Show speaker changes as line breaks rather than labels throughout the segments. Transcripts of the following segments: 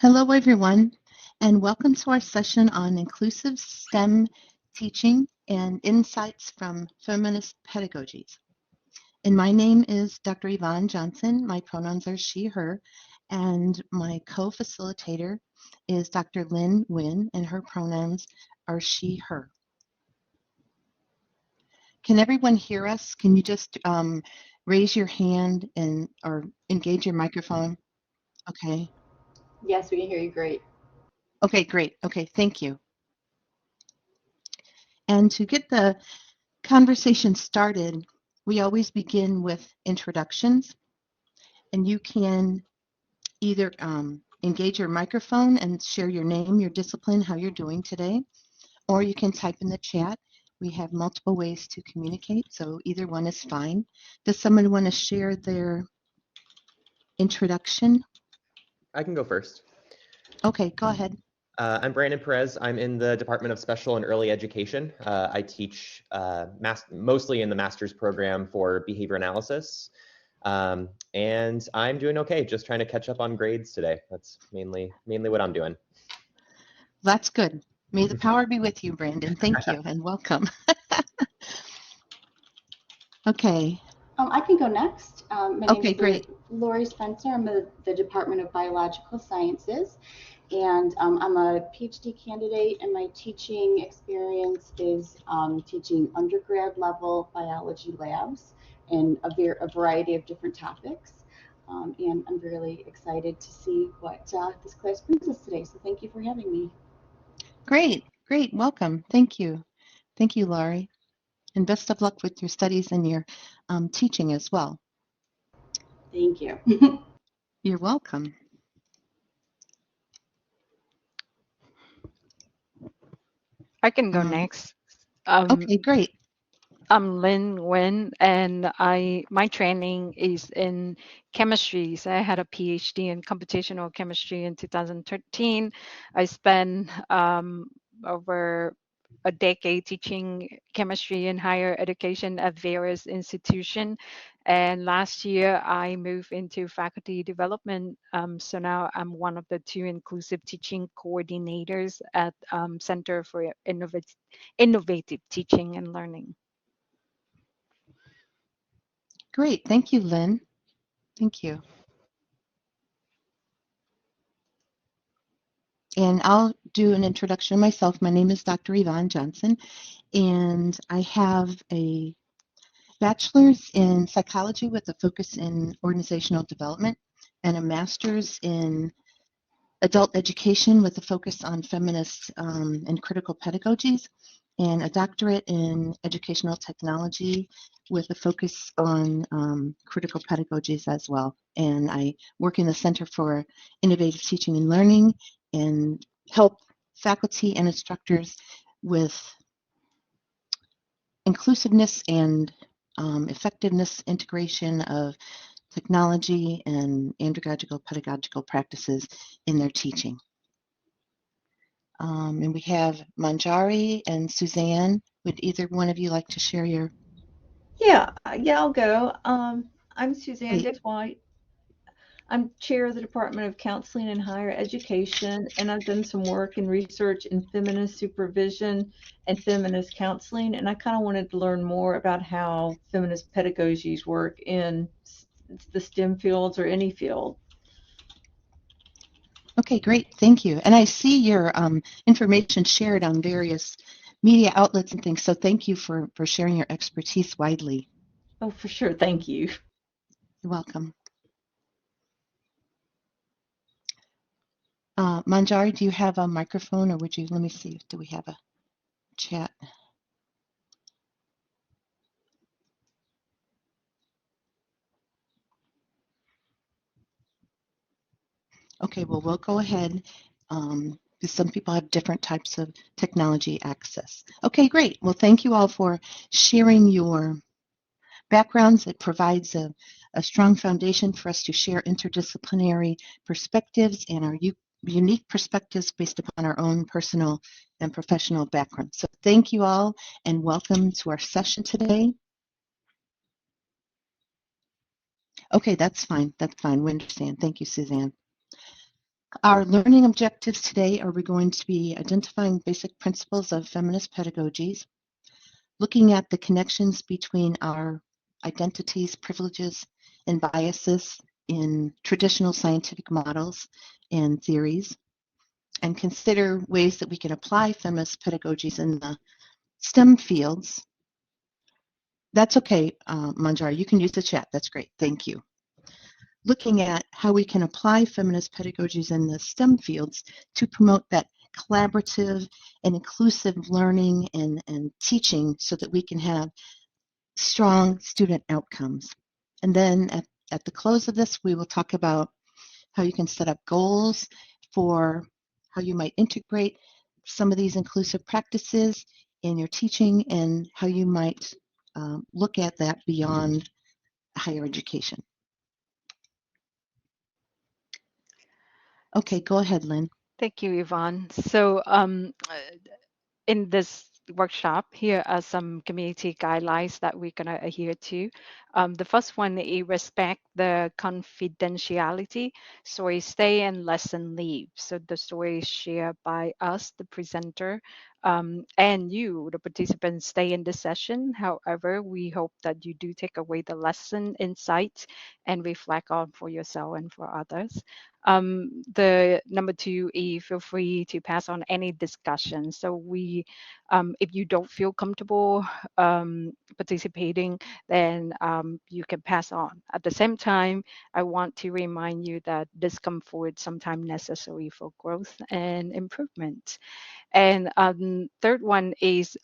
Hello, everyone, and welcome to our session on inclusive STEM teaching and insights from feminist pedagogies. And my name is Dr. Yvonne Johnson. My pronouns are she, her, and my co-facilitator is Dr. Lynn Nguyen, and her pronouns are she, her. Can everyone hear us? Can you just raise your hand or engage your microphone? Okay.
Yes, we can hear you great.
Okay, great. Okay, thank you. And to get the conversation started, we always begin with introductions, and you can either engage your microphone and share your name, your discipline, how you're doing today, or you can type in the chat. We have multiple ways to communicate, so either one is fine. Does someone want to share their introduction?
I can go first.
Okay, go ahead.
I'm Brandon Perez. I'm in the Department of Special and Early Education. I teach mostly in the master's program for behavior analysis. And I'm doing okay, just trying to catch up on grades today. That's mainly what I'm doing.
That's good. May the power be with you, Brandon. Thank you and welcome. Okay.
I can go next. My
Okay,
name is
great.
Lori Spencer. I'm in the Department of Biological Sciences, and I'm a PhD candidate, and my teaching experience is teaching undergrad level biology labs in a variety of different topics. And I'm really excited to see what this class brings us today. So thank you for having me.
Great, great. Welcome. Thank you. Thank you, Laurie. And best of luck with your studies and your teaching as well.
Thank you.
You're welcome.
I can go next.
Okay, great.
I'm Lynn Nguyen, and my training is in chemistry. So I had a PhD in computational chemistry in 2013. I spent over a decade teaching chemistry in higher education at various institutions. And last year, I moved into faculty development. So now I'm one of the two inclusive teaching coordinators at Center for Innovative Teaching and Learning.
Great. Thank you, Lynn. Thank you. And I'll do an introduction myself. My name is Dr. Yvonne Johnson, and I have a bachelor's in psychology with a focus in organizational development and a master's in adult education with a focus on feminist and critical pedagogies, and a doctorate in educational technology with a focus on critical pedagogies as well. And I work in the Center for Innovative Teaching and Learning and help faculty and instructors with inclusiveness and effectiveness integration of technology and andragogical pedagogical practices in their teaching. And we have Manjari and Suzanne. Would either one of you like to share your?
Yeah, I'll go. I'm Suzanne
Great.
White. I'm chair of the Department of Counseling and Higher Education, and I've done some work and research in feminist supervision and feminist counseling, and I kind of wanted to learn more about how feminist pedagogies work in the STEM fields or any field.
Okay, great. Thank you. And I see your information shared on various media outlets and things, so thank you for sharing your expertise widely.
Oh, for sure. Thank you.
You're welcome. Manjari, do you have a microphone, or would you, let me see, do we have a chat? Okay, well, we'll go ahead, because some people have different types of technology access. Okay, great. Well, thank you all for sharing your backgrounds. It provides a strong foundation for us to share interdisciplinary perspectives and our unique perspectives based upon our own personal and professional background. So thank you all and welcome to our session today. Okay, that's fine. That's fine. We understand. Thank you, Suzanne. Our learning objectives today are we're going to be identifying basic principles of feminist pedagogies, looking at the connections between our identities, privileges, and biases in traditional scientific models and theories, and consider ways that we can apply feminist pedagogies in the STEM fields. That's okay, Manjari, you can use the chat. That's great. Thank you. Looking at how we can apply feminist pedagogies in the STEM fields to promote that collaborative and inclusive learning and teaching so that we can have strong student outcomes. And then at the close of this, we will talk about how you can set up goals for how you might integrate some of these inclusive practices in your teaching and how you might look at that beyond higher education. Okay, go ahead, Lynn.
Thank you, Yvonne. So in this workshop, here are some community guidelines that we're going to adhere to. The first one is respect the confidentiality. Story stay and lesson leave. So the story is shared by us, the presenter, and you, the participants, stay in the session. However, we hope that you do take away the lesson insights and reflect on for yourself and for others. The number two, feel free to pass on any discussion. So we, if you don't feel comfortable participating, then you can pass on. At the same time, I want to remind you that discomfort is sometimes necessary for growth and improvement. And third one is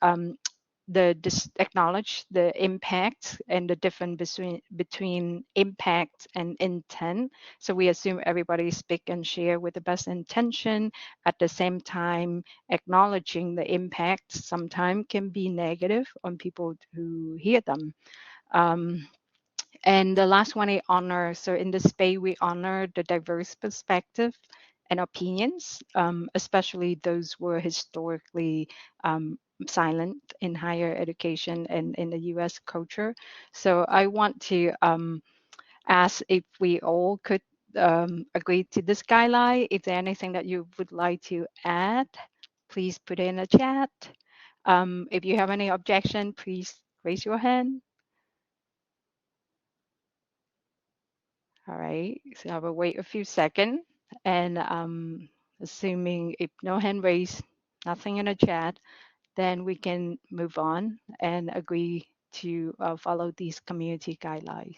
acknowledge the impact and the difference between impact and intent. So we assume everybody speak and share with the best intention. At the same time, acknowledging the impact sometimes can be negative on people who hear them. And the last one, I honor. So in this space, we honor the diverse perspective and opinions, especially those who were historically silent in higher education and in the US culture. So I want to ask if we all could agree to this guideline. If there's anything that you would like to add, please put it in the chat. If you have any objection, please raise your hand. All right, so I will wait a few seconds, and assuming if no hand raised, nothing in the chat, then we can move on and agree to follow these community guidelines.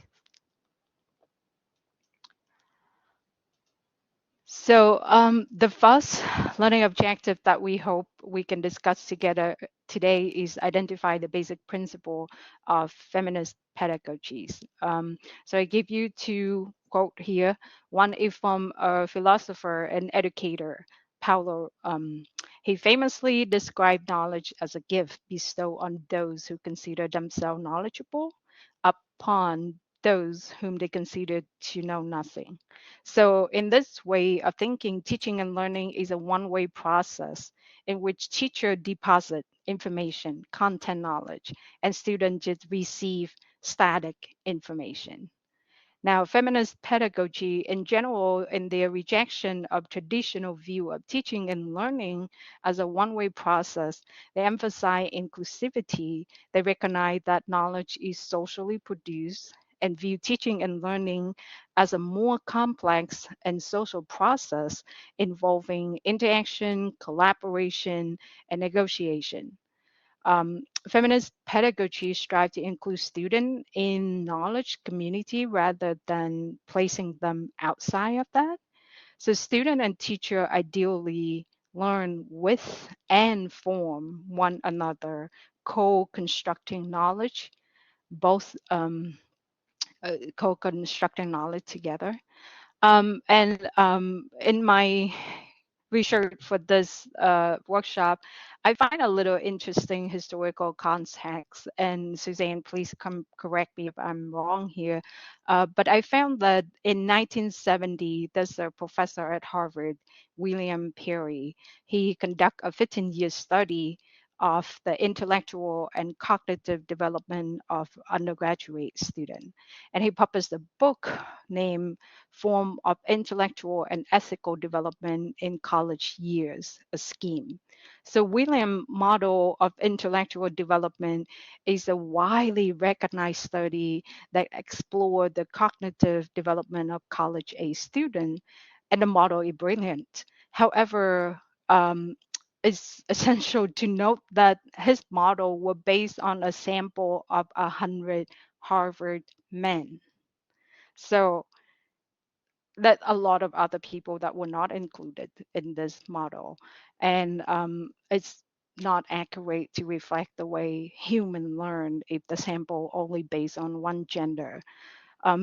So the first learning objective that we hope we can discuss together today is identify the basic principle of feminist pedagogies. So I give you two quotes here. One is from a philosopher and educator, Paulo. He famously described knowledge as a gift bestowed on those who consider themselves knowledgeable upon those whom they consider to know nothing. So in this way of thinking, teaching and learning is a one-way process in which teacher deposit information, content knowledge, and students just receive static information. Now, feminist pedagogy in general, in their rejection of traditional view of teaching and learning as a one-way process, they emphasize inclusivity. They recognize that knowledge is socially produced and view teaching and learning as a more complex and social process involving interaction, collaboration, and negotiation. Feminist pedagogy strive to include students in knowledge community rather than placing them outside of that. So student and teacher ideally learn with and form one another, co-constructing knowledge, both co-constructing knowledge together. And in my research for this workshop, I find a little interesting historical context. And Suzanne, please come correct me if I'm wrong here. But I found that in 1970, there's a professor at Harvard, William Perry. He conducted a 15-year study of the intellectual and cognitive development of undergraduate students. And he published a book named Form of Intellectual and Ethical Development in College Years, a Scheme. So Williams' model of intellectual development is a widely recognized study that explored the cognitive development of college-age students, and the model is brilliant. However, it's essential to note that his model was based on a sample of 100 Harvard men. So that a lot of other people that were not included in this model. And it's not accurate to reflect the way human learn if the sample only based on one gender.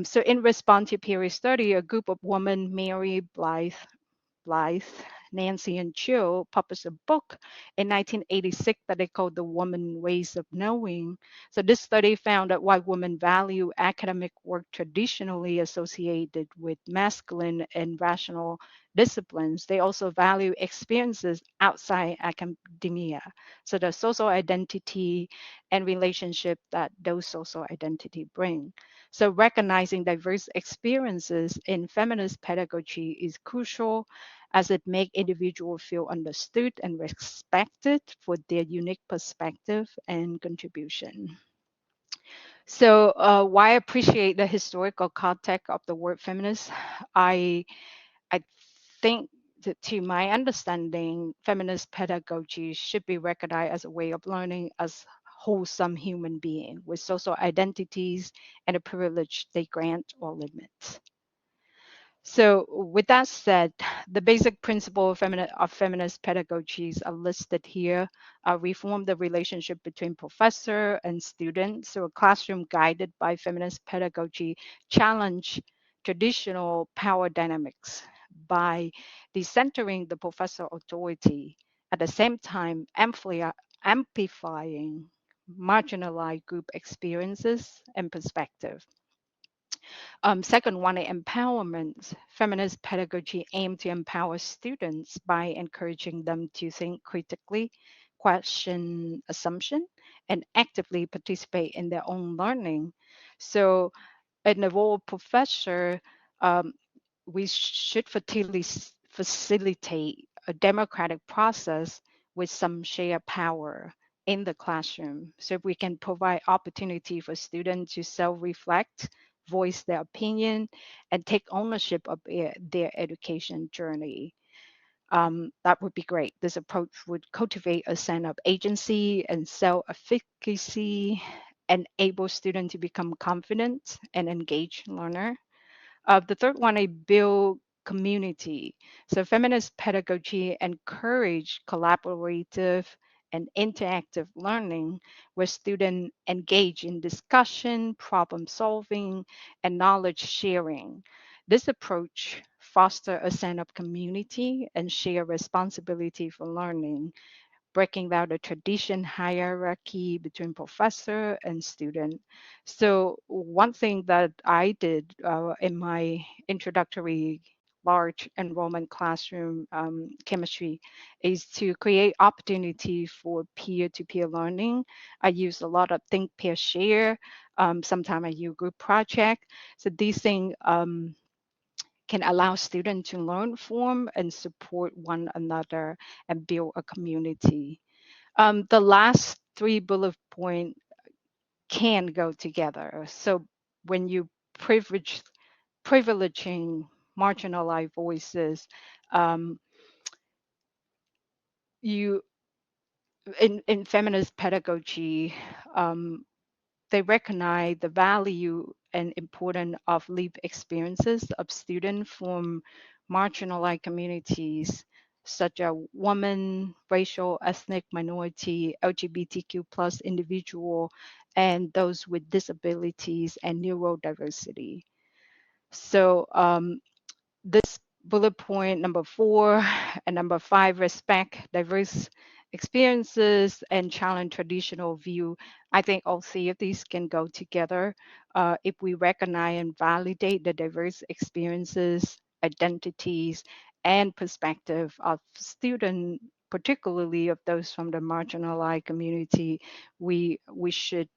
So in response to Peary study, a group of women, Mary Blythe, Nancy, and Jill published a book in 1986 that they called The Woman Ways of Knowing. So this study found that while women value academic work traditionally associated with masculine and rational disciplines, they also value experiences outside academia, so the social identity and relationship that those social identity bring. So recognizing diverse experiences in feminist pedagogy is crucial as it makes individuals feel understood and respected for their unique perspective and contribution. So why I appreciate the historical context of the word feminist, I think that to my understanding, feminist pedagogy should be recognized as a way of learning as wholesome human being with social identities and a privilege they grant or limit. So with that said, the basic principle of feminist pedagogies are listed here. Reform the relationship between professor and student. So a classroom guided by feminist pedagogy challenge traditional power dynamics by decentering the professor authority, at the same time amplifying marginalized group experiences and perspective. Second one, empowerment. Feminist pedagogy aim to empower students by encouraging them to think critically, question assumption, and actively participate in their own learning. So in the role of professor, um, we should facilitate a democratic process with some shared power in the classroom. So we can provide opportunity for students to self-reflect, voice their opinion, and take ownership of their education journey. That would be great. This approach would cultivate a sense of agency and self-efficacy, enable students to become confident and engaged learner. The third one, I build community. So feminist pedagogy encourage collaborative and interactive learning where students engage in discussion, problem solving, and knowledge sharing. This approach foster a sense of community and share responsibility for learning, breaking down the tradition hierarchy between professor and student. So one thing that I did in my introductory large enrollment classroom chemistry is to create opportunity for peer-to-peer learning. I use a lot of think, pair, share. Sometimes I use group project. So these things can allow students to learn from and support one another and build a community. The last three bullet point can go together. So when you privileging marginalized voices, um, you in feminist pedagogy, they recognize the value and importance of lived experiences of students from marginalized communities such as women, racial, ethnic minority, LGBTQ plus individual, and those with disabilities and neurodiversity. So this bullet point number 4 and number 5, respect diverse experiences and challenge traditional view. I think all three of these can go together if we recognize and validate the diverse experiences, identities, and perspective of students. particularly of those from the marginalized community, we should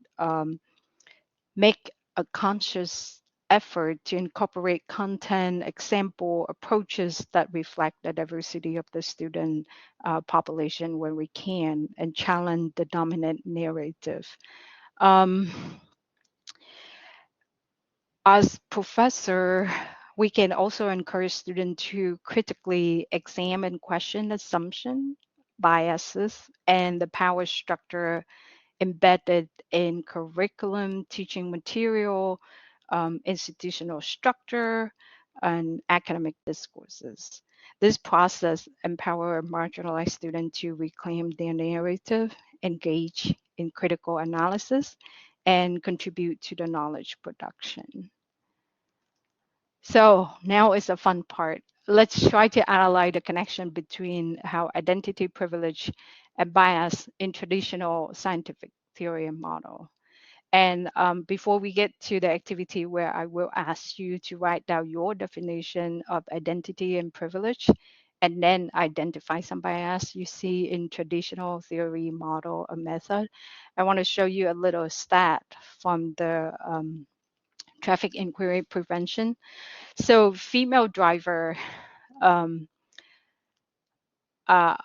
make a conscious effort to incorporate content, example, approaches that reflect the diversity of the student population when we can, and challenge the dominant narrative. As professor, we can also encourage students to critically examine, question assumption, biases, and the power structure embedded in curriculum, teaching material, institutional structure, and academic discourses. This process empowers marginalized students to reclaim their narrative, engage in critical analysis, and contribute to the knowledge production. So now is the fun part. Let's try to analyze the connection between how identity privilege and bias in traditional scientific theory and model. And before we get to the activity where I will ask you to write down your definition of identity and privilege, and then identify some bias you see in traditional theory, model, or method, I want to show you a little stat from the traffic inquiry prevention. So female driver um, uh,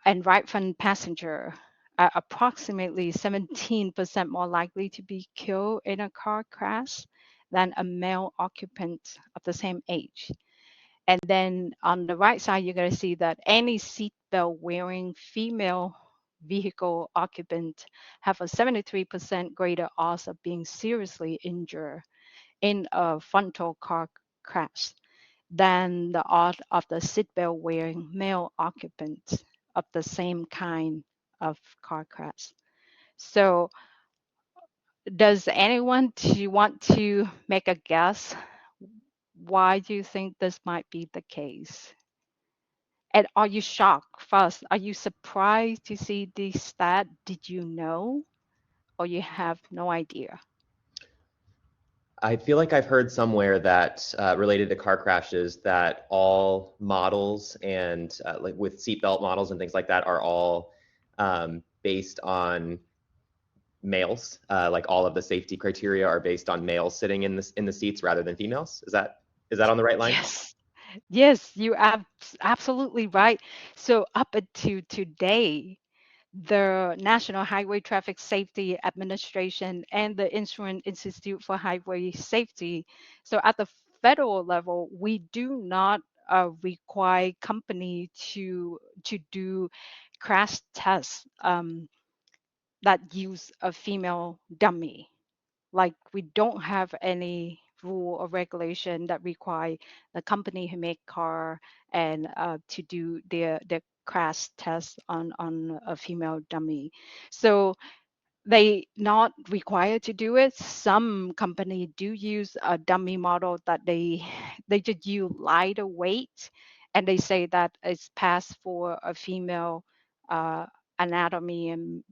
and right front passenger are approximately 17% more likely to be killed in a car crash than a male occupant of the same age. And then on the right side, you're going to see that any seatbelt wearing female vehicle occupant have a 73% greater odds of being seriously injured in a frontal car crash than the odds of the seatbelt wearing male occupants of the same kind of car crash. So does anyone want to make a guess? Why do you think this might be the case? And are you shocked first? Are you surprised to see this stat? Did you know? Or you have no idea?
I feel like I've heard somewhere that related to car crashes that all models and like with seatbelt models and things like that are all based on males. Like all of the safety criteria are based on males sitting in the seats rather than females. Is that on the right line?
Yes. Yes, you are absolutely right. So up until today, the National Highway Traffic Safety Administration and the Insurance Institute for Highway Safety. So at the federal level, we do not require company to do crash tests that use a female dummy. Like we don't have any rule or regulation that require the company who make car and to do their crash test on a female dummy. So they not required to do it. Some company do use a dummy model that they just use lighter weight, and they say that it's passed for a female anatomy and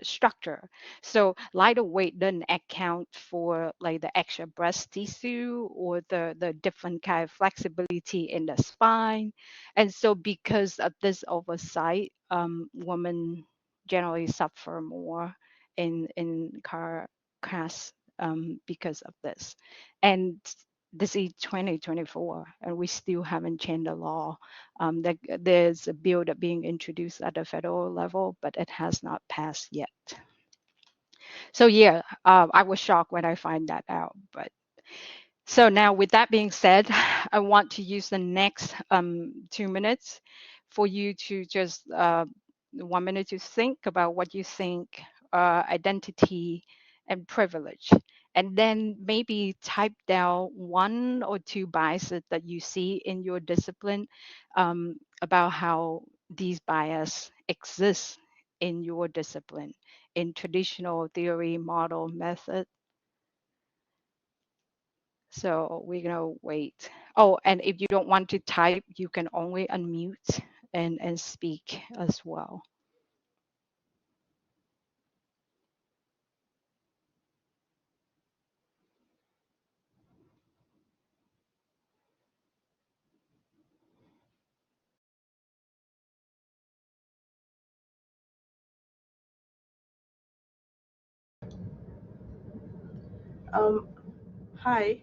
structure. So lighter weight doesn't account for like the extra breast tissue or the different kind of flexibility in the spine. And so because of this oversight, women generally suffer more in car crash because of this. And this is 2024, and we still haven't changed the law. There's a bill that being introduced at the federal level, but it has not passed yet. So yeah, I was shocked when I find that out. But so now, with that being said, I want to use the next 2 minutes for you to just 1 minute to think about what you think identity and privilege, and then maybe type down 1 or 2 biases that you see in your discipline about how these bias exist in your discipline, in traditional theory, model, method. So we're gonna wait. Oh, and if you don't want to type, you can only unmute and speak as well.
Um, Hi.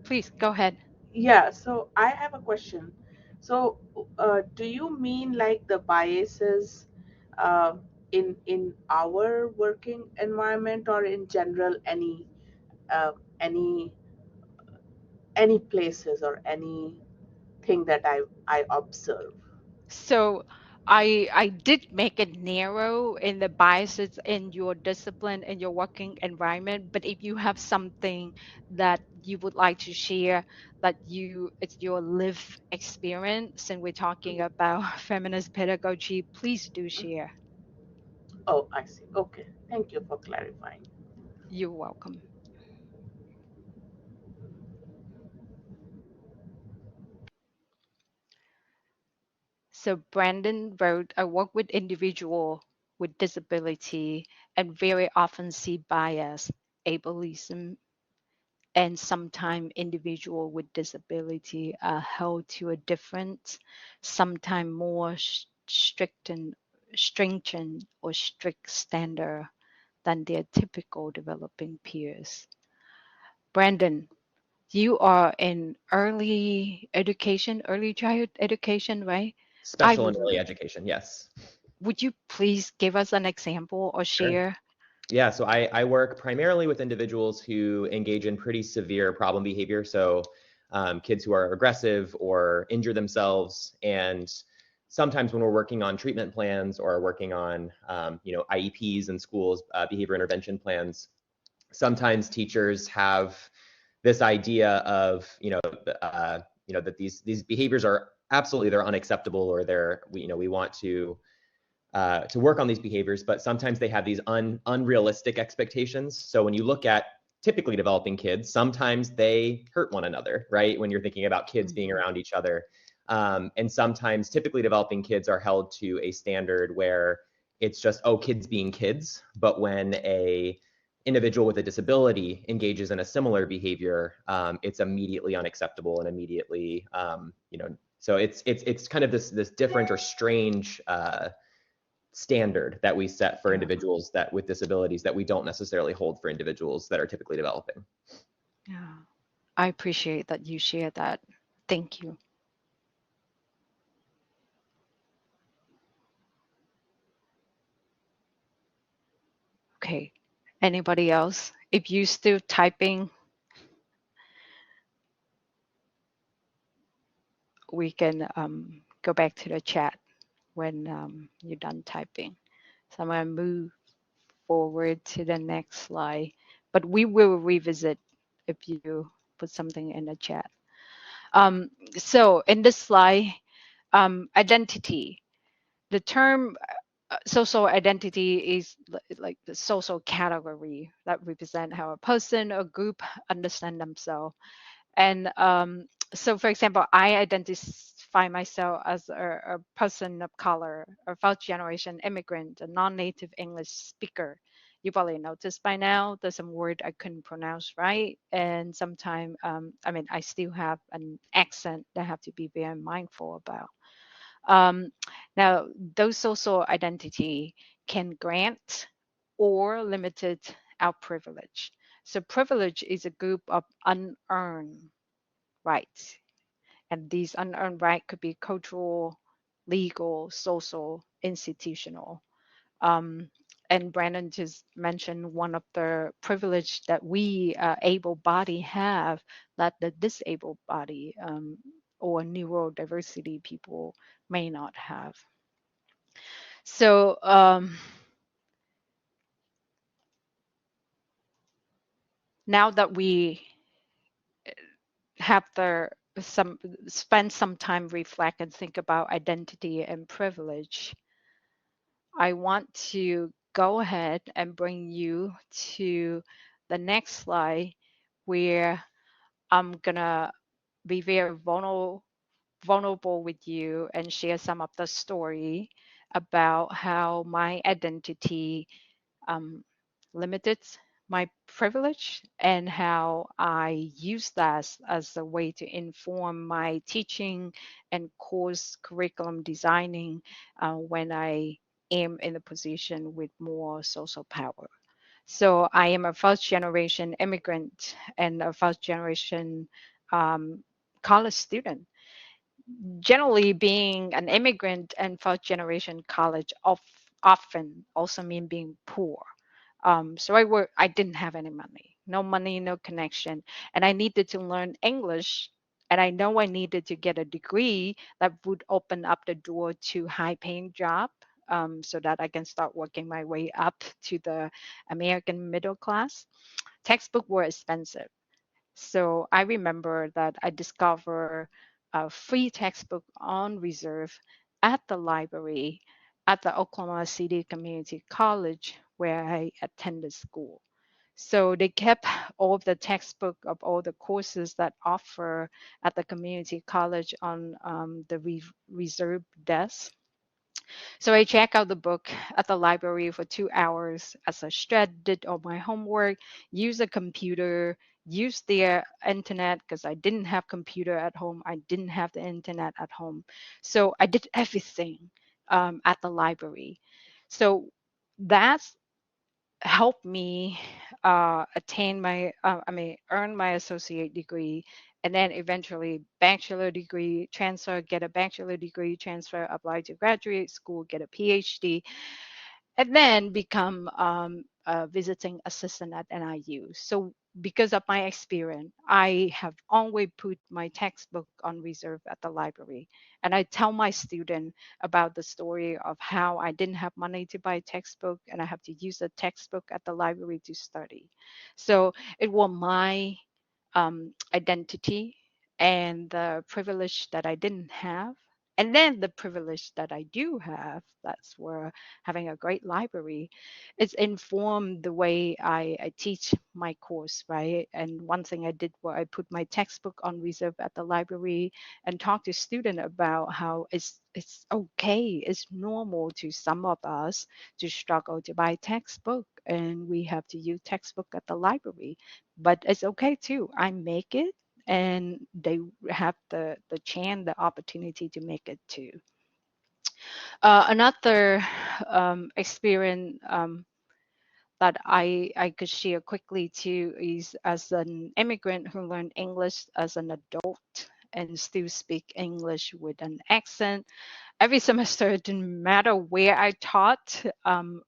Please go ahead.
Yeah, so I have a question. So, do you mean like the biases uh, in our working environment, or in general uh, any any places or anything that I observe?
So I did make it narrow in the biases in your discipline and your working environment, but if you have something that you would like to share that it's your live experience and we're talking about feminist pedagogy, please do share.
Oh, I see. Okay. Thank you for clarifying.
You're welcome. So Brandon wrote, I work with individual with disability and very often see bias, ableism, and sometimes individual with disability are held to a different, sometimes more stringent or strict standard than their typical developing peers. Brandon, you are in early education, early childhood education, right? I
Special and
would
early education, yes.
would you please give us an example or
Sure.
share?
Yeah, so I work primarily with individuals who engage in pretty severe problem behavior. So kids who are aggressive or injure themselves. And sometimes when we're working on treatment plans or working on IEPs in schools, behavior intervention plans, sometimes teachers have this idea of that these behaviors are absolutely they're unacceptable, or we want to work on these behaviors, but sometimes they have these unrealistic expectations. So when you look at typically developing kids, sometimes they hurt one another, right? When you're thinking about kids being around each other. And sometimes typically developing kids are held to a standard where it's just, oh, kids being kids. But when a individual with a disability engages in a similar behavior, it's immediately unacceptable and immediately, so it's kind of this different or strange standard that we set for
Yeah,
individuals that with disabilities that we don't necessarily hold for individuals that are typically developing.
yeah. I appreciate that you share that. Thank you. Okay. Anybody else? If you still typing, we can go back to the chat when you're done typing. So I'm going to move forward to the next slide, but we will revisit if you put something in the chat. So in this slide, identity. The term social identity is like the social category that represent how a person or group understand themselves. And so, for example, I identify myself as a person of color, a first generation immigrant, a non-native English speaker. You probably noticed by now there's some word I couldn't pronounce right. And sometimes, I mean, I still have an accent that I have to be very mindful about. Um, Now, those social identity can grant or limited our privilege. So privilege is a group of unearned rights. And these unearned rights could be cultural, legal, social, institutional. Um, and Brandon just mentioned one of the privilege that we able body have that the disabled body or neurodiversity people may not have. So now that we have the some spend some time reflect and think about identity and privilege, I want to go ahead and bring you to the next slide where I'm gonna be very vulnerable with you and share some of the story about how my identity um, limited my privilege and how I use that as a way to inform my teaching and course curriculum designing when I am in a position with more social power. So I am a first generation immigrant and a first generation college student. Generally, being an immigrant and first generation college often also mean being poor. So I didn't have any money, no money, no connection, and I needed to learn English. And I know I needed to get a degree that would open up the door to high-paying job, so that I can start working my way up to the American middle class. Textbooks were expensive. So I remember that I discovered a free textbook on reserve at the library at the Oklahoma City Community College where I attended school. So they kept all of the textbook of all the courses that offer at the community college on the reserve desk. So I check out the book at the library for 2 hours as I stretched, did all my homework, use a computer, use the internet because I didn't have computer at home. I didn't have the internet at home. So I did everything at the library. So that's helped me earn my associate degree, and then eventually bachelor degree, transfer, get a bachelor degree, transfer, apply to graduate school, get a PhD, and then become a visiting assistant at NIU. So because of my experience, I have always put my textbook on reserve at the library. And I tell my student about the story of how I didn't have money to buy a textbook and I have to use a textbook at the library to study. So it was my identity and the privilege that I didn't have. And then the privilege that I do have, that's where having a great library, it's informed the way I teach my course, right? And one thing I did was I put my textbook on reserve at the library and talk to students about how it's okay, it's normal to some of us to struggle to buy textbook and we have to use textbook at the library. But it's okay too. I make it and they have the chance, the opportunity to make it too. Another experience that I could share quickly too is as an immigrant who learned English as an adult and still speak English with an accent. Every semester, it didn't matter where I taught,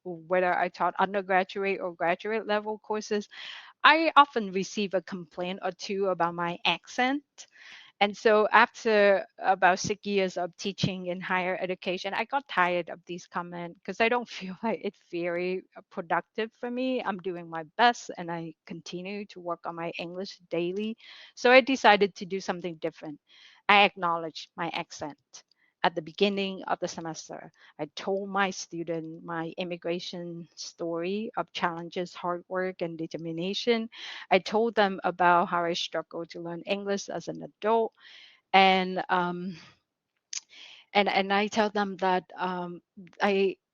whether I taught undergraduate or graduate level courses, I often receive a complaint or two about my accent. And so after about 6 years of teaching in higher education, I got tired of these comments because I don't feel like it's very productive for me. I'm doing my best and I continue to work on my English daily. So I decided to do something different. I acknowledged my accent. At the beginning of the semester, I told my student my immigration story of challenges, hard work, and determination. I told them about how I struggled to learn English as an adult, and and I tell them that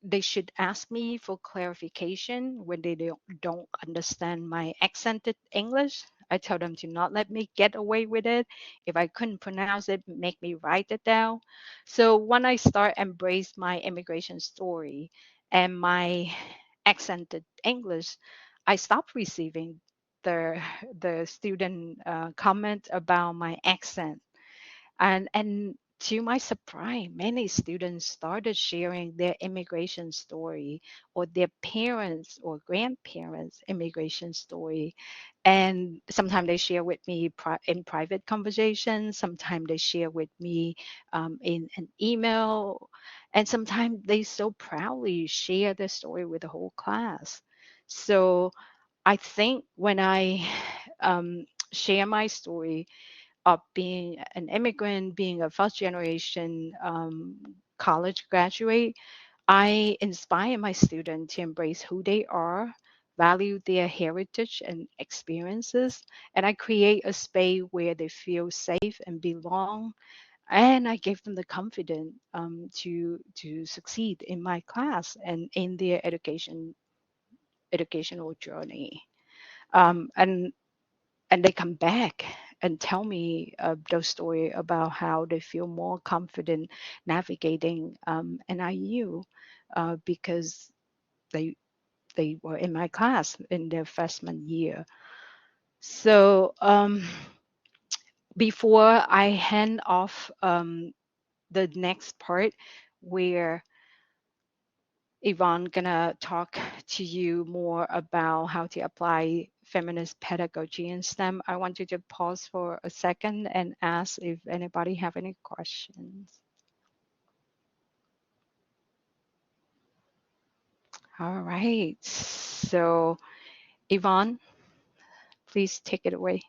they should ask me for clarification when they don't understand my accented English. I tell them to not let me get away with it. If I couldn't pronounce it, make me write it down. So when I start embrace my immigration story and my accented English, I stopped receiving the student comment about my accent, and to my surprise, many students started sharing their immigration story or their parents or grandparents' immigration story. And sometimes they share with me in private conversations, sometimes they share with me in an email, and sometimes they so proudly share their story with the whole class. So I think when I share my story, of being an immigrant, being a first generation college graduate, I inspire my students to embrace who they are, value their heritage and experiences, and I create a space where they feel safe and belong. And I give them the confidence to succeed in my class and in their educational journey. And they come back and tell me those stories about how they feel more confident navigating NIU because they were in my class in their freshman year. So before I hand off the next part, where Yvonne gonna talk to you more about how to apply feminist pedagogy in STEM, I want you to pause for a second and ask if anybody have any questions. All right, so Yvonne, please take it away.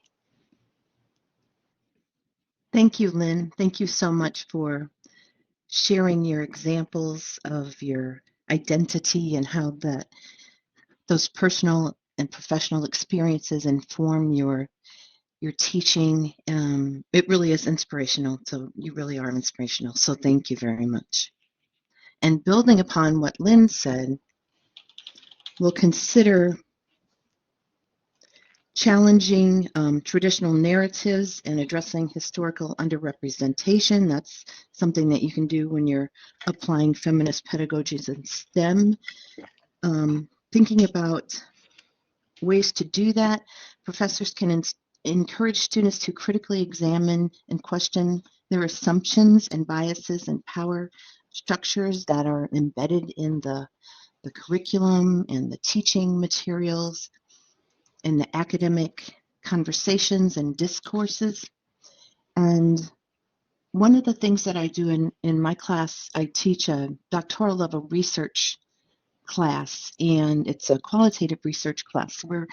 Thank you, Lynn. Thank you so much for sharing your examples of your identity and how those personal and professional experiences inform your teaching. It really is inspirational. So you really are inspirational. So thank you very much. And building upon what Lynn said, we'll consider challenging traditional narratives and addressing historical underrepresentation. That's something that you can do when you're applying feminist pedagogies in STEM. Thinking about ways to do that, professors can encourage students to critically examine and question their assumptions and biases and power structures that are embedded in the curriculum and the teaching materials and the academic conversations and discourses. And one of the things that I do in my class, I teach a doctoral level research class, and it's a qualitative research class. We're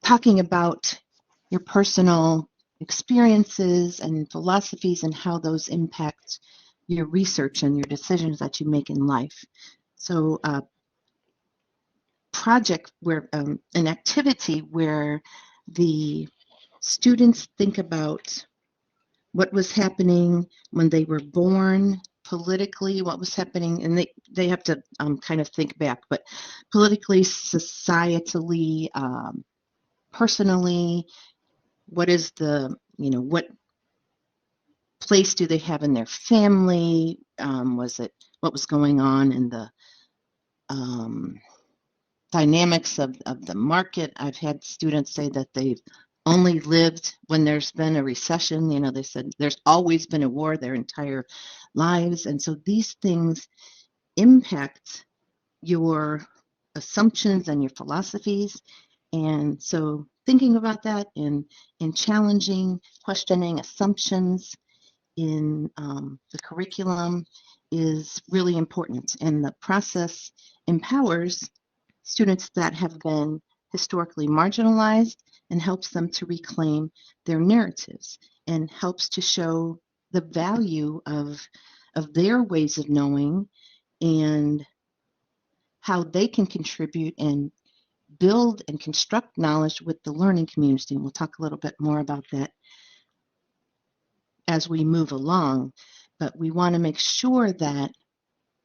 talking about your personal experiences and philosophies and how those impact your research and your decisions that you make in life. So project where an activity where the students think about what was happening when they were born politically, what was happening, and they have to kind of think back, but politically, societally, personally, what is what place do they have in their family? Was it what was going on in the dynamics of the market? I've had students say that they've only lived when there's been a recession. They said there's always been a war their entire lives. And so these things impact your assumptions and your philosophies. And so thinking about that and challenging, questioning assumptions in the curriculum is really important. And the process empowers students that have been historically marginalized and helps them to reclaim their narratives and helps to show the value of their ways of knowing and how they can contribute and build and construct knowledge with the learning community. And we'll talk a little bit more about that as we move along, but we want to make sure that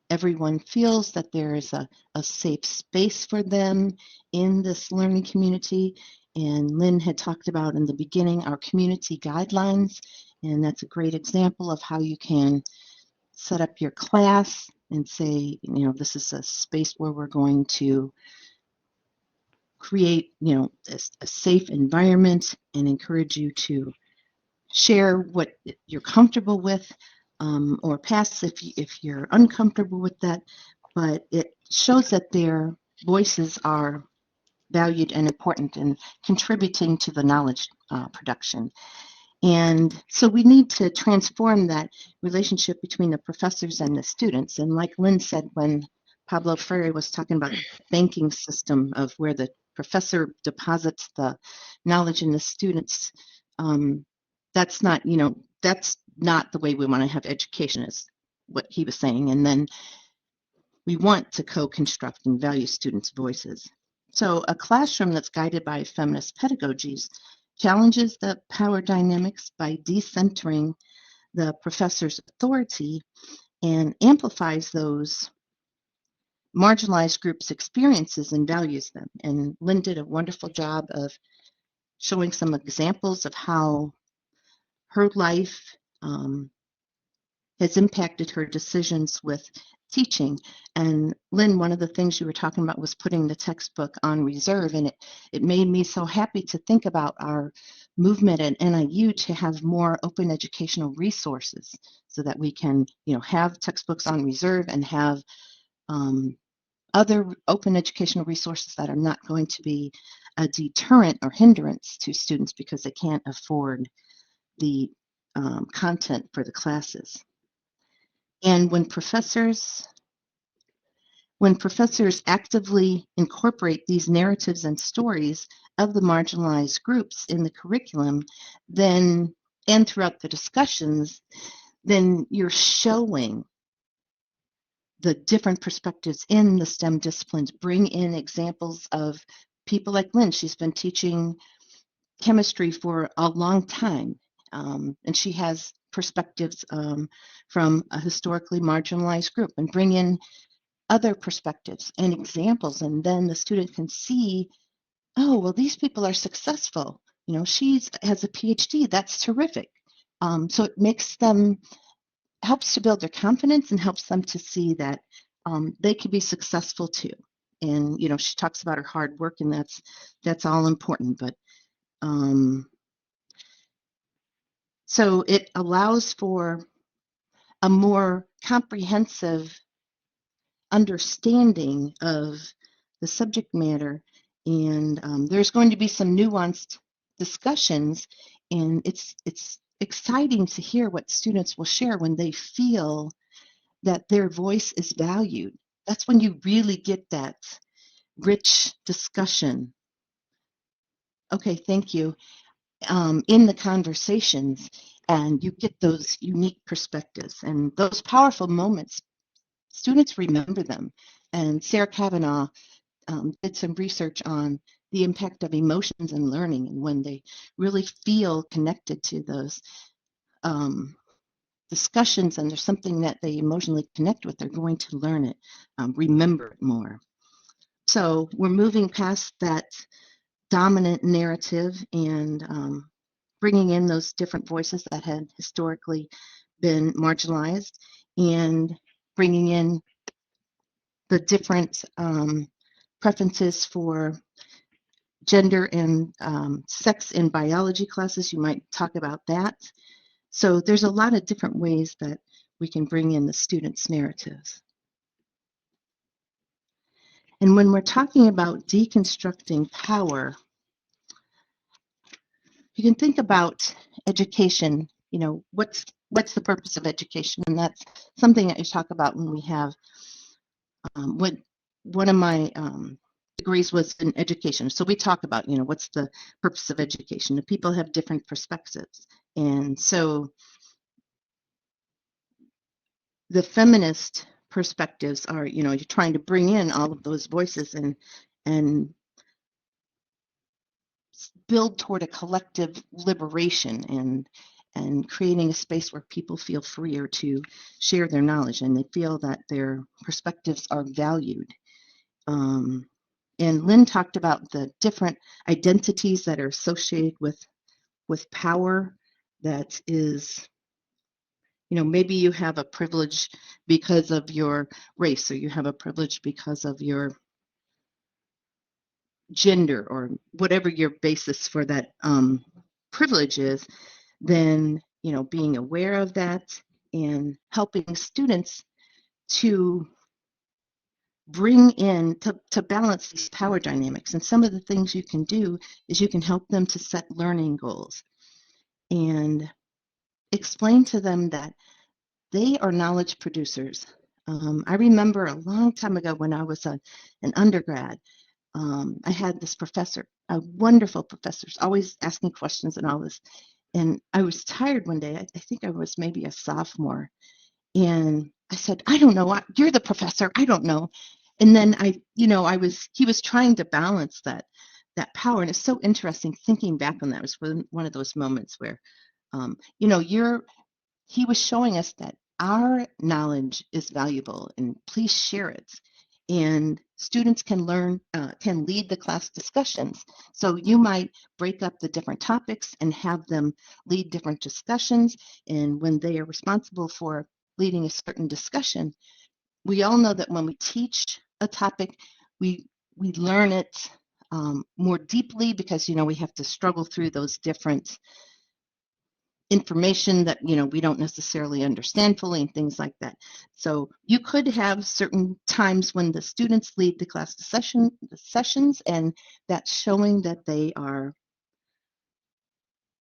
everyone feels that there is a safe space for them in this learning community. And Lynn had talked about in the beginning our community guidelines, and that's a great example of how you can set up your class and say, this is a space where we're going to create, a safe environment and encourage you to share what you're comfortable with, or pass if you're uncomfortable with that. But it shows that their voices are valued and important in contributing to the knowledge production. And so we need to transform that relationship between the professors and the students. And like Lynn said, when Pablo Freire was talking about the banking system of where the professor deposits the knowledge in the students, that's not the way we want to have education, is what he was saying. And then we want to co-construct and value students' voices. So a classroom that's guided by feminist pedagogies challenges the power dynamics by decentering the professor's authority and amplifies those marginalized groups' experiences and values them. And Lynn did a wonderful job of showing some examples of how her life has impacted her decisions with teaching. And Lynn, one of the things you were talking about was putting the textbook on reserve, and it made me so happy to think about our movement at NIU to have more open educational resources so that we can, have textbooks on reserve and have other open educational resources that are not going to be a deterrent or hindrance to students because they can't afford the content for the classes. And when professors actively incorporate these narratives and stories of the marginalized groups in the curriculum, then and throughout the discussions, then you're showing the different perspectives in the STEM disciplines. Bring in examples of people like Lynn. She's been teaching chemistry for a long time, and she has perspectives from a historically marginalized group, and bring in other perspectives and examples, and then the student can see, oh, well, these people are successful. She has a PhD. That's terrific. So it helps to build their confidence and helps them to see that they can be successful too. And she talks about her hard work, and that's all important. But so it allows for a more comprehensive understanding of the subject matter, and there's going to be some nuanced discussions, and it's exciting to hear what students will share when they feel that their voice is valued. That's when you really get that rich discussion. Okay, thank you. In the conversations, and you get those unique perspectives and those powerful moments. Students remember them. And Sarah Kavanaugh did some research on the impact of emotions in learning, and when they really feel connected to those discussions and there's something that they emotionally connect with, they're going to learn it, remember it more. So we're moving past that dominant narrative and bringing in those different voices that had historically been marginalized, and bringing in the different preferences for gender and sex in biology classes. You might talk about that. So there's a lot of different ways that we can bring in the students' narratives. And when we're talking about deconstructing power, you can think about education. What's the purpose of education? And that's something that you talk about when we have one of my degrees was in education. So we talk about, what's the purpose of education? And people have different perspectives. And so the feminist perspectives are, you're trying to bring in all of those voices and build toward a collective liberation and creating a space where people feel freer to share their knowledge and they feel that their perspectives are valued. And Lynn talked about the different identities that are associated with power. That is, maybe you have a privilege because of your race, or you have a privilege because of your gender, or whatever your basis for that privilege is. Then, being aware of that and helping students to bring in, to balance these power dynamics. And some of the things you can do is you can help them to set learning goals and explain to them that they are knowledge producers. I remember a long time ago when I was an undergrad, I had this professor, a wonderful professor, always asking questions and all this. And I was tired one day. I think I was maybe a sophomore. And I said, I don't know. You're the professor. I don't know. And then he was trying to balance that power. And it's so interesting thinking back on that. It was one of those moments where, he was showing us that our knowledge is valuable and please share it. And students can can lead the class discussions. So you might break up the different topics and have them lead different discussions. And when they are responsible for leading a certain discussion, we all know that when we teach a topic, we learn it more deeply because, we have to struggle through those different information that, we don't necessarily understand fully and things like that. So you could have certain times when the students lead the class sessions, and that's showing that they are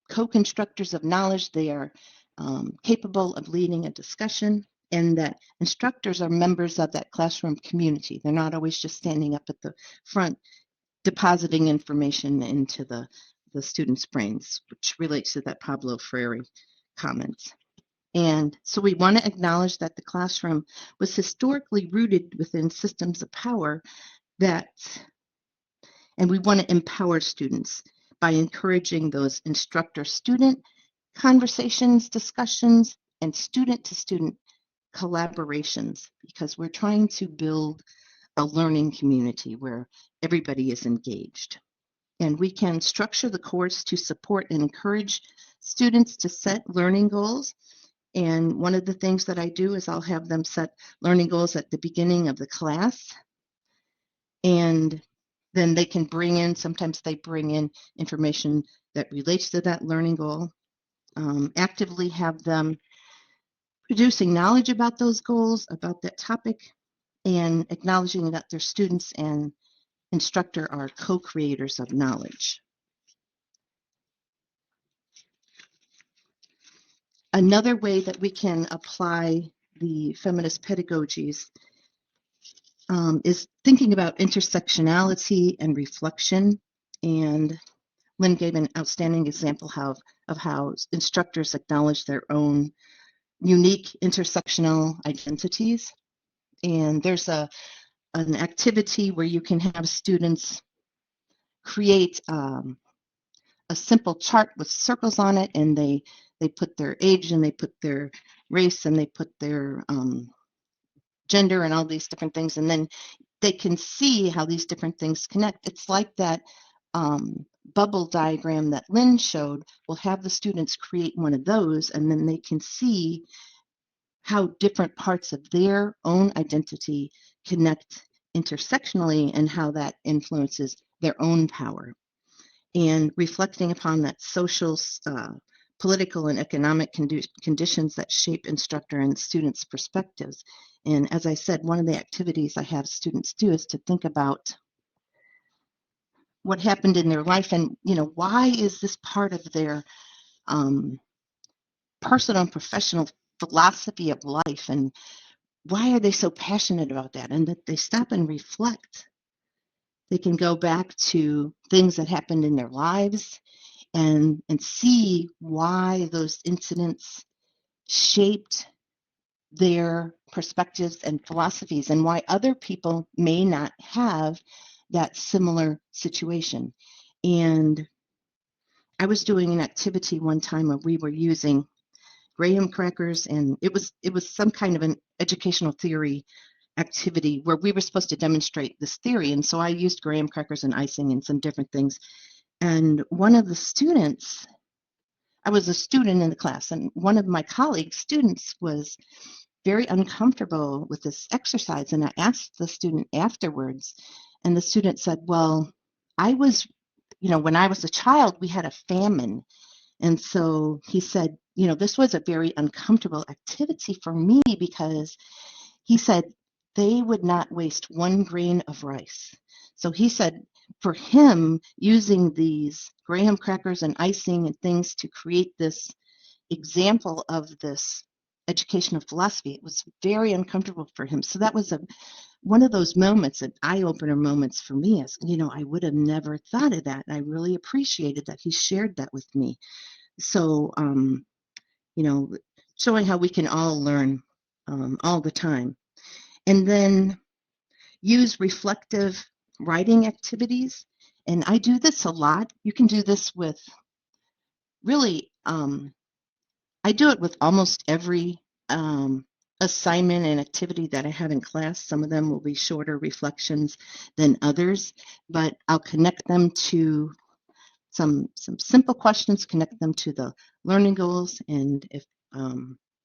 co-constructors of knowledge. They are capable of leading a discussion, and that instructors are members of that classroom community. They're not always just standing up at the front depositing information into the students' brains, which relates to that Pablo Freire comment. And so we want to acknowledge that the classroom was historically rooted within systems of power and we want to empower students by encouraging those instructor-student conversations, discussions, and student-to-student collaborations, because we're trying to build a learning community where everybody is engaged. And we can structure the course to support and encourage students to set learning goals. And one of the things that I do is I'll have them set learning goals at the beginning of the class. And then they can sometimes they bring in information that relates to that learning goal. Actively have them producing knowledge about those goals, about that topic, and acknowledging that their students and instructor are co-creators of knowledge. Another way that we can apply the feminist pedagogies is thinking about intersectionality and reflection. And Lynn gave an outstanding example of how instructors acknowledge their own unique intersectional identities. And there's an activity where you can have students create a simple chart with circles on it, and they put their age and they put their race and they put their gender and all these different things, and then they can see how these different things connect. It's like that bubble diagram that Lynn showed. We'll have the students create one of those, and then they can see how different parts of their own identity connect intersectionally and how that influences their own power. And reflecting upon that social, political, and economic conditions that shape instructor and students' perspectives. And as I said, one of the activities I have students do is to think about what happened in their life and, why is this part of their personal and professional philosophy of life, and why are they so passionate about that? And that they stop and reflect. They can go back to things that happened in their lives and see why those incidents shaped their perspectives and philosophies, and why other people may not have that similar situation. And I was doing an activity one time where we were using graham crackers, and it was some kind of an educational theory activity where we were supposed to demonstrate this theory. And so I used graham crackers and icing and some different things. And one of the students, I was a student in the class, and one of my colleagues' students was very uncomfortable with this exercise. And I asked the student afterwards, and the student said, well, I was, when I was a child, we had a famine. And so he said, this was a very uncomfortable activity for me because he said they would not waste one grain of rice. So he said for him, using these graham crackers and icing and things to create this example of this educational philosophy, it was very uncomfortable for him. So that was one of those moments, an eye-opener moments for me, as I would have never thought of that. I really appreciated that he shared that with me. So showing how we can all learn all the time. And then use reflective writing activities. And I do this a lot. You can do this with really, I do it with almost every assignment and activity that I have in class. Some of them will be shorter reflections than others, but I'll connect them to some simple questions, connect them to the learning goals, and if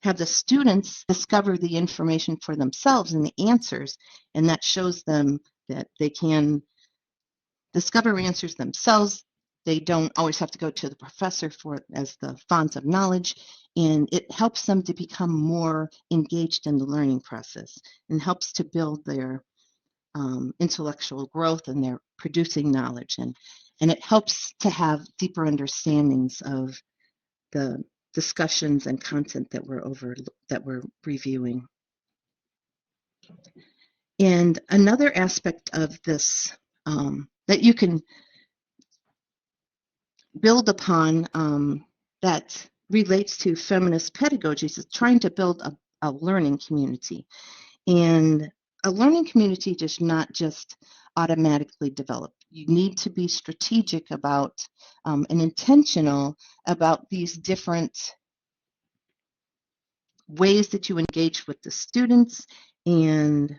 have the students discover the information for themselves and the answers, and that shows them that they can discover answers themselves. They don't always have to go to the professor for it as the font of knowledge, and it helps them to become more engaged in the learning process and helps to build their intellectual growth, and their producing knowledge, and it helps to have deeper understandings of the discussions and content that we're reviewing. And another aspect of this that you can build upon that relates to feminist pedagogies is trying to build a learning community. And a learning community does not just automatically develop. You need to be strategic about and intentional about these different ways that you engage with the students and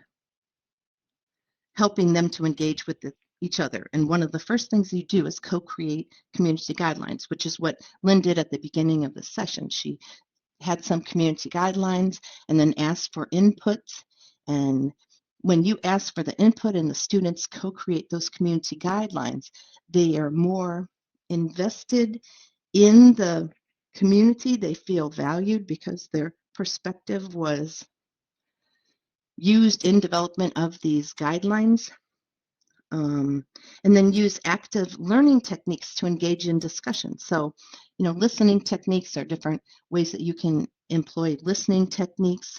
helping them to engage with each other. And one of the first things you do is co-create community guidelines, which is what Lynn did at the beginning of the session. She had some community guidelines and then asked for input. And when you ask for the input and the students co-create those community guidelines, they are more invested in the community. They feel valued because their perspective was used in development of these guidelines. And then use active learning techniques to engage in discussion. So, listening techniques are different ways that you can employ listening techniques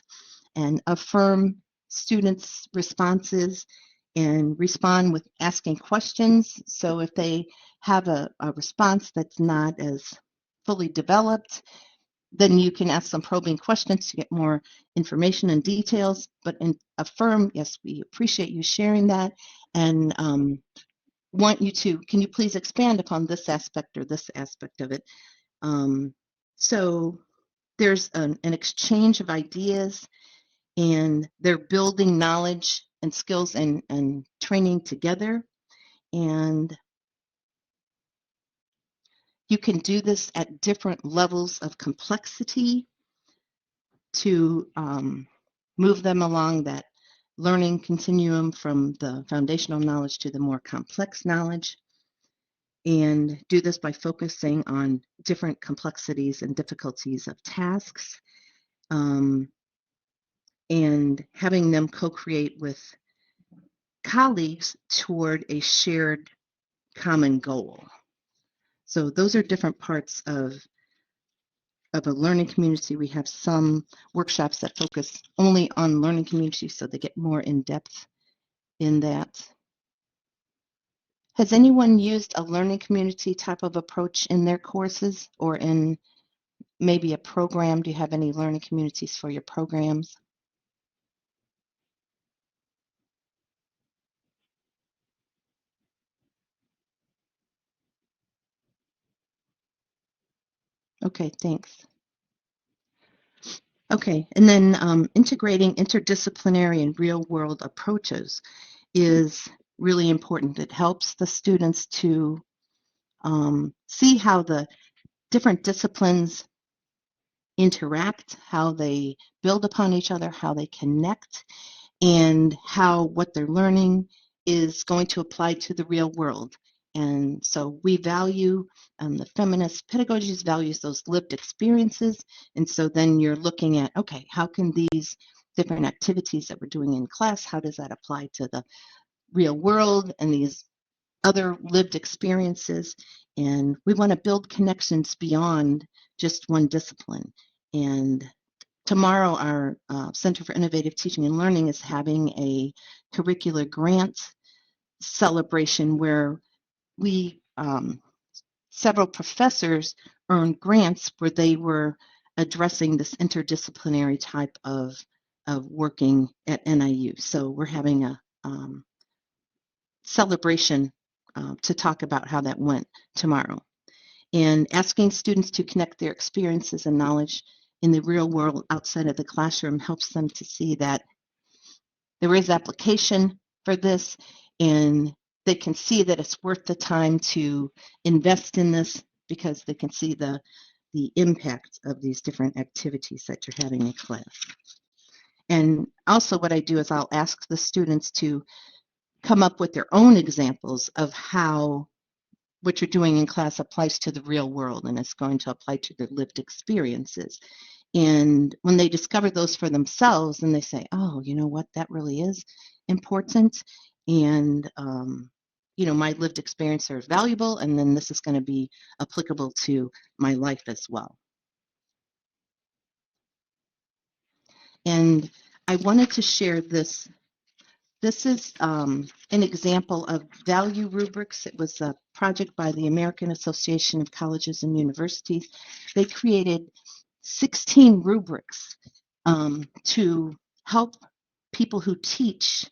and affirm students' responses and respond with asking questions. So if they have a response that's not as fully developed, then you can ask some probing questions to get more information and details, but affirm, yes, we appreciate you sharing that, and want you to, can you please expand upon this aspect or this aspect of it? So there's an exchange of ideas, and they're building knowledge and skills and training together. And you can do this at different levels of complexity to move them along that learning continuum from the foundational knowledge to the more complex knowledge, and do this by focusing on different complexities and difficulties of tasks, and having them co-create with colleagues toward a shared common goal. So those are different parts of a learning community. We have some workshops that focus only on learning communities, so they get more in depth in that. Has anyone used a learning community type of approach in their courses or in maybe a program? Do you have any learning communities for your programs? Okay, thanks. Okay, and then integrating interdisciplinary and real-world approaches is really important. It helps the students to see how the different disciplines interact, how they build upon each other, how they connect, and how what they're learning is going to apply to the real world. And so we value, the feminist pedagogies values those lived experiences. And so then you're looking at, okay, how can these different activities that we're doing in class, how does that apply to the real world and these other lived experiences? And we want to build connections beyond just one discipline. And tomorrow, our Center for Innovative Teaching and Learning is having a curricular grant celebration where we, several professors earned grants where they were addressing this interdisciplinary type of working at NIU. So we're having a celebration to talk about how that went tomorrow. And asking students to connect their experiences and knowledge in the real world outside of the classroom helps them to see that there is application for this, and they can see that it's worth the time to invest in this because they can see the the impact of these different activities that you're having in class. And also what I do is I'll ask the students to come up with their own examples of how what you're doing in class applies to the real world, and it's going to apply to their lived experiences. And when they discover those for themselves, then they say, oh, you know what, that really is important. And, my lived experience are valuable, and then this is going to be applicable to my life as well. And I wanted to share this. This is an example of value rubrics. It was a project by the American Association of Colleges and Universities. They created 16 rubrics to help people who teach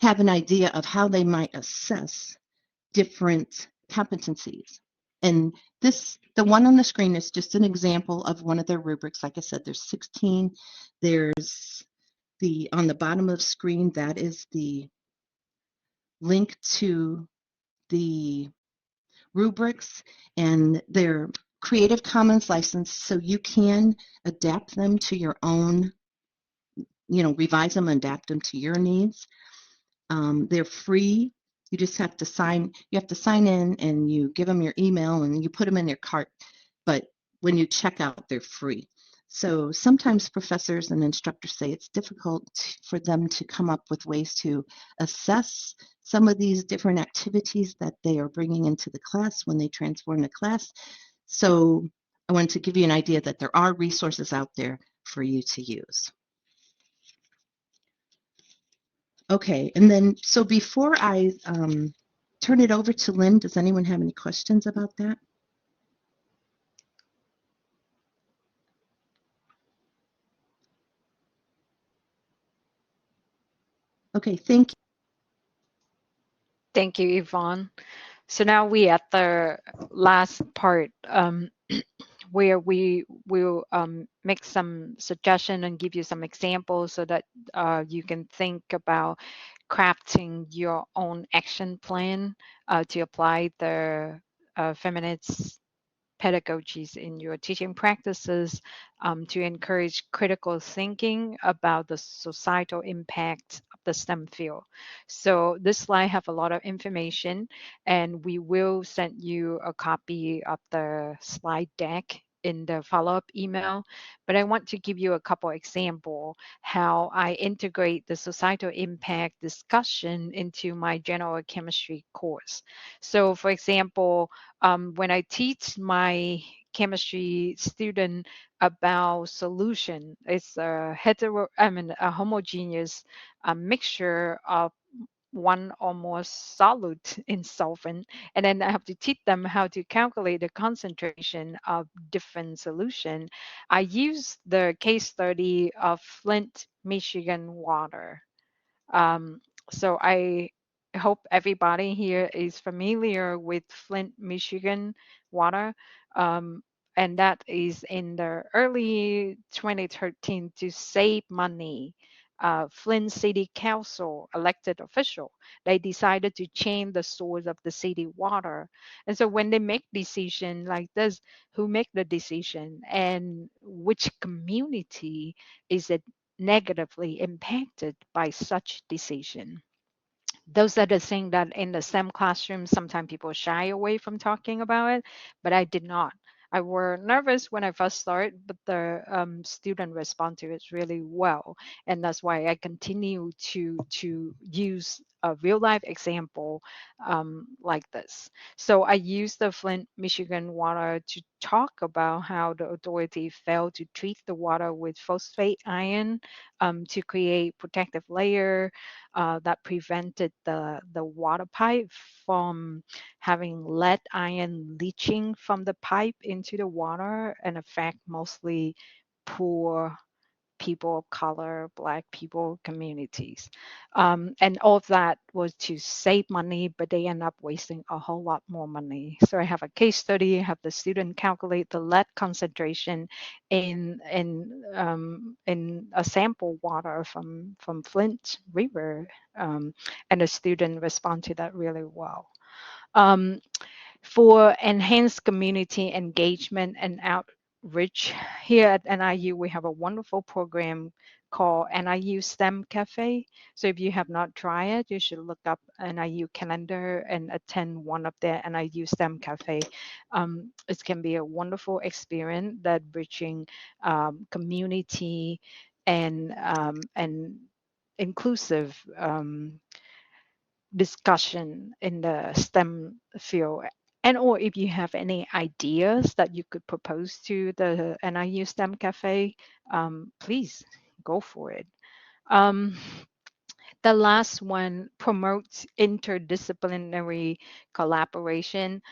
have an idea of how they might assess different competencies. And the one on the screen is just an example of one of their rubrics. Like I said, there's 16. There's on the bottom of the screen, that is the link to the rubrics, and they're Creative Commons licensed, so you can adapt them to your own, revise them and adapt them to your needs. They're free. You just have to sign in, and you give them your email and you put them in your cart. But when you check out, they're free. So sometimes professors and instructors say it's difficult for them to come up with ways to assess some of these different activities that they are bringing into the class when they transform the class. So I wanted to give you an idea that there are resources out there for you to use. Okay, and then so before I turn it over to Lynn, does anyone have any questions about that? Okay, thank you.
Thank you, Yvonne. So now we at the last part where we will make some suggestion and give you some examples so that you can think about crafting your own action plan to apply the feminist pedagogies in your teaching practices to encourage critical thinking about the societal impact of the STEM field. So this slide have a lot of information, and we will send you a copy of the slide deck in the follow-up email. But I want to give you a couple example how I integrate the societal impact discussion into my general chemistry course. So for example, when I teach my chemistry student about solution, it's a homogeneous mixture of one or more solid in solvent, and then I have to teach them how to calculate the concentration of different solution. I use the case study of Flint, Michigan water. Um, so I hope everybody here is familiar with Flint, Michigan water. Um, and that is in the early 2013 to save money. Flint City Council elected official, they decided to change the source of the city water. And so when they make decision like this, who make the decision and which community is it negatively impacted by such decision? Those are the things that in the STEM classroom, sometimes people shy away from talking about it, but I did not. I were nervous when I first started, but the student respond to it really well, and that's why I continue to use a real life example like this. So I use the Flint, Michigan water to talk about how the authority failed to treat the water with phosphate ion to create protective layer that prevented the water pipe from having lead ion leaching from the pipe into the water and affect mostly poor people of color, Black people communities. And all of that was to save money, but they end up wasting a whole lot more money. So I have a case study, have the student calculate the lead concentration in a sample water from Flint River, and the student respond to that really well. For enhanced community engagement and outreach, here at NIU, we have a wonderful program called NIU STEM Cafe. So if you have not tried it, you should look up NIU calendar and attend one of their NIU STEM Cafe. It can be a wonderful experience that bridging community and inclusive discussion in the STEM field. And or if you have any ideas that you could propose to the NIU STEM Cafe, please go for it. Um, the last one promotes interdisciplinary collaboration.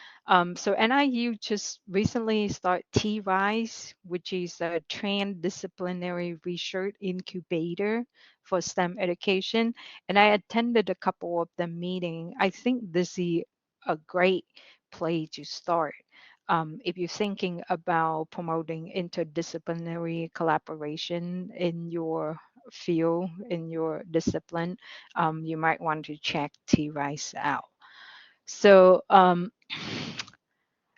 So NIU just recently started T-RISE, which is a transdisciplinary research incubator for STEM education. And I attended a couple of the meetings. I think this is a great place to start. If you're thinking about promoting interdisciplinary collaboration in your field, in your discipline, you might want to check T-RISE out. So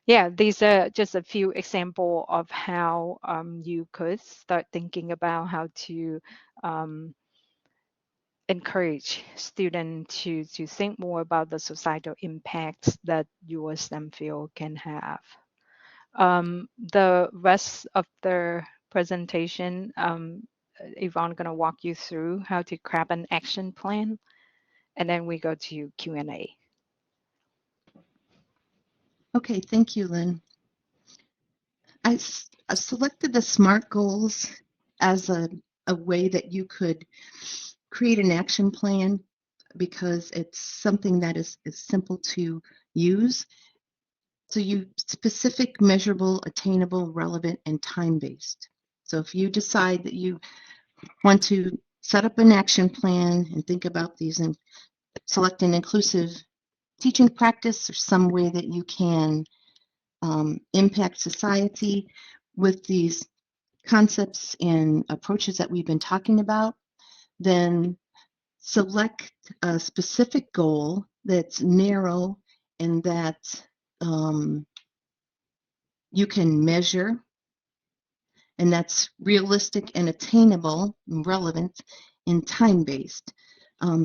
yeah, these are just a few examples of how you could start thinking about how to encourage students to think more about the societal impacts that your STEM field can have. The rest of the presentation, Yvonne going to walk you through how to craft an action plan, and then we go to Q&A.
Okay, thank you, Lynn. I selected the SMART goals as a way that you could create an action plan because it's something that is simple to use. So you specific, measurable, attainable, relevant, and time-based. So if you decide that you want to set up an action plan and think about these and select an inclusive teaching practice or some way that you can impact society with these concepts and approaches that we've been talking about, then select a specific goal that's narrow and that you can measure, and that's realistic and attainable and relevant and time-based.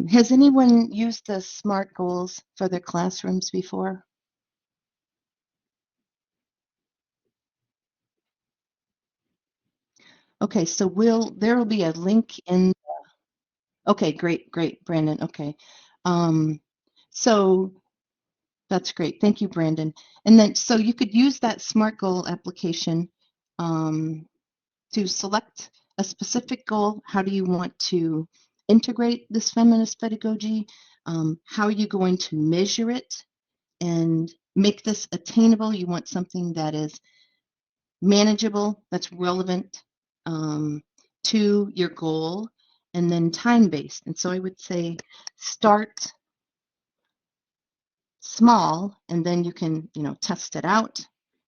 Has anyone used the SMART goals for their classrooms before? Okay, so there will be a link in. Okay, great, Brandon. Okay. So that's great. Thank you, Brandon. And then, so you could use that SMART goal application to select a specific goal. How do you want to integrate this feminist pedagogy? How are you going to measure it and make this attainable? You want something that is manageable, that's relevant to your goal, and then time-based. And so I would say start small, and then you can, test it out,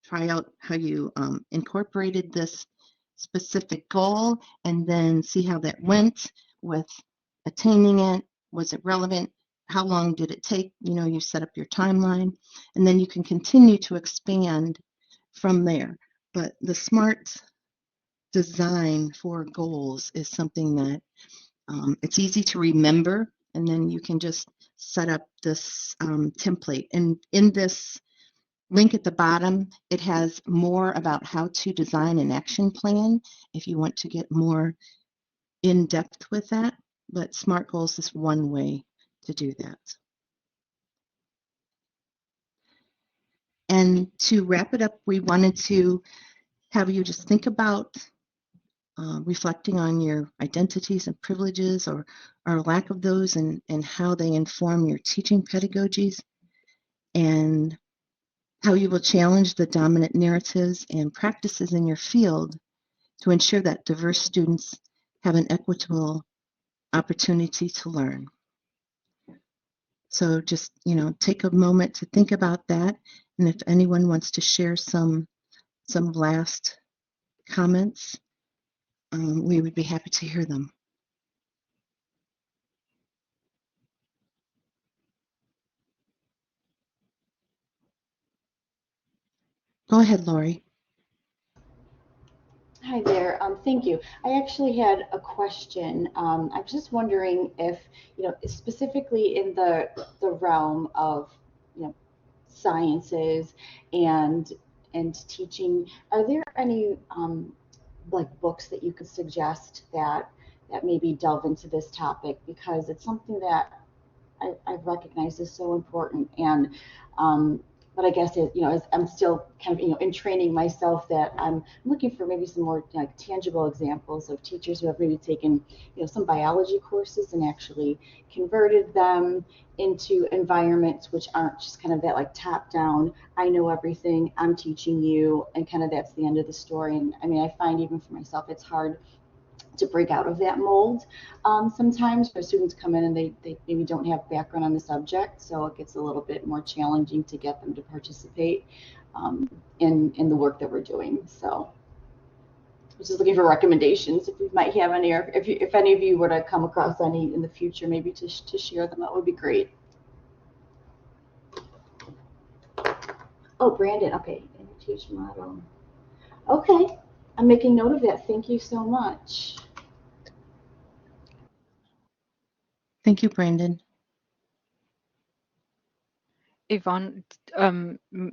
try out how you incorporated this specific goal, and then see how that went with attaining it. Was it relevant? How long did it take? You set up your timeline, and then you can continue to expand from there. But the SMART design for goals is something that it's easy to remember, and then you can just set up this template. And in this link at the bottom, it has more about how to design an action plan if you want to get more in depth with that. But SMART goals is one way to do that. And to wrap it up, we wanted to have you just think about reflecting on your identities and privileges or lack of those, and how they inform your teaching pedagogies, and how you will challenge the dominant narratives and practices in your field to ensure that diverse students have an equitable opportunity to learn. So just, take a moment to think about that. And if anyone wants to share some last comments, we would be happy to hear them. Go ahead, Lori.
Hi there. Thank you. I actually had a question. I was just wondering if, specifically in the realm of, you know, sciences and teaching, are there any like books that you could suggest that maybe delve into this topic, because it's something that I've recognized is so important. And but I guess as I'm still kind of in training myself, that I'm looking for maybe some more like tangible examples of teachers who have maybe taken some biology courses and actually converted them into environments which aren't just kind of that like top down, I know everything, I'm teaching you, and kind of that's the end of the story. And I mean, I find even for myself it's hard to break out of that mold sometimes, where students come in and they maybe don't have background on the subject, so it gets a little bit more challenging to get them to participate in the work that we're doing. So I was just looking for recommendations, if you might have any, or if any of you were to come across any in the future, maybe to share them, that would be great. Oh, Brandon, okay, teach model. Okay, I'm making note of that. Thank you so much.
Thank you, Brandon.
Yvonne,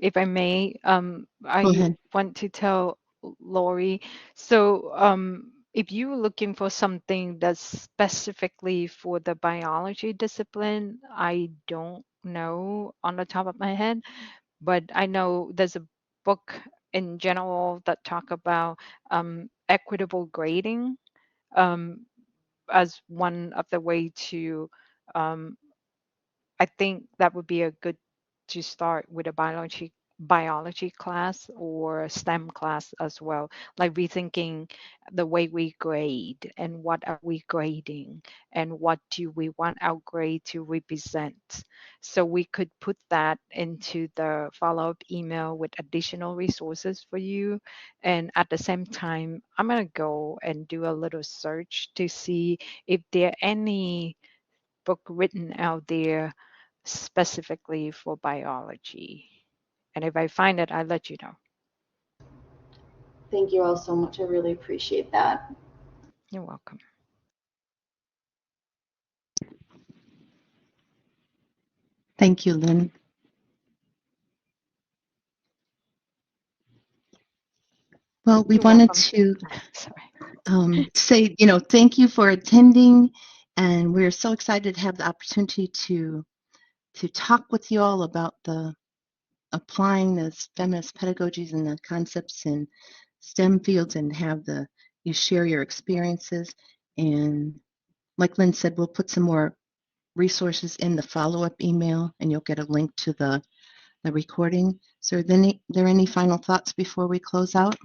if I may,
Go
I
ahead.
want to tell Lori. So, if you're looking for something that's specifically for the biology discipline, I don't know on the top of my head, but I know there's a book in general that talk about equitable grading um, as one of the way to um, I think that would be a good to start with a biology class or a STEM class as well, like rethinking the way we grade and what are we grading and what do we want our grade to represent. So we could put that into the follow-up email with additional resources for you. And at the same time, I'm gonna go and do a little search to see if there are any book written out there specifically for biology. And if I find it, I'll let you know.
Thank you all so much. I really appreciate that.
You're welcome.
Thank you, Lynn. Well, we
You're
wanted
welcome.
to
Sorry.
say, thank you for attending, and we're so excited to have the opportunity to talk with you all about the applying this feminist pedagogies and the concepts in STEM fields, and have you share your experiences. And like Lynn said, we'll put some more resources in the follow-up email, and you'll get a link to the recording. So are there any final thoughts before we close out?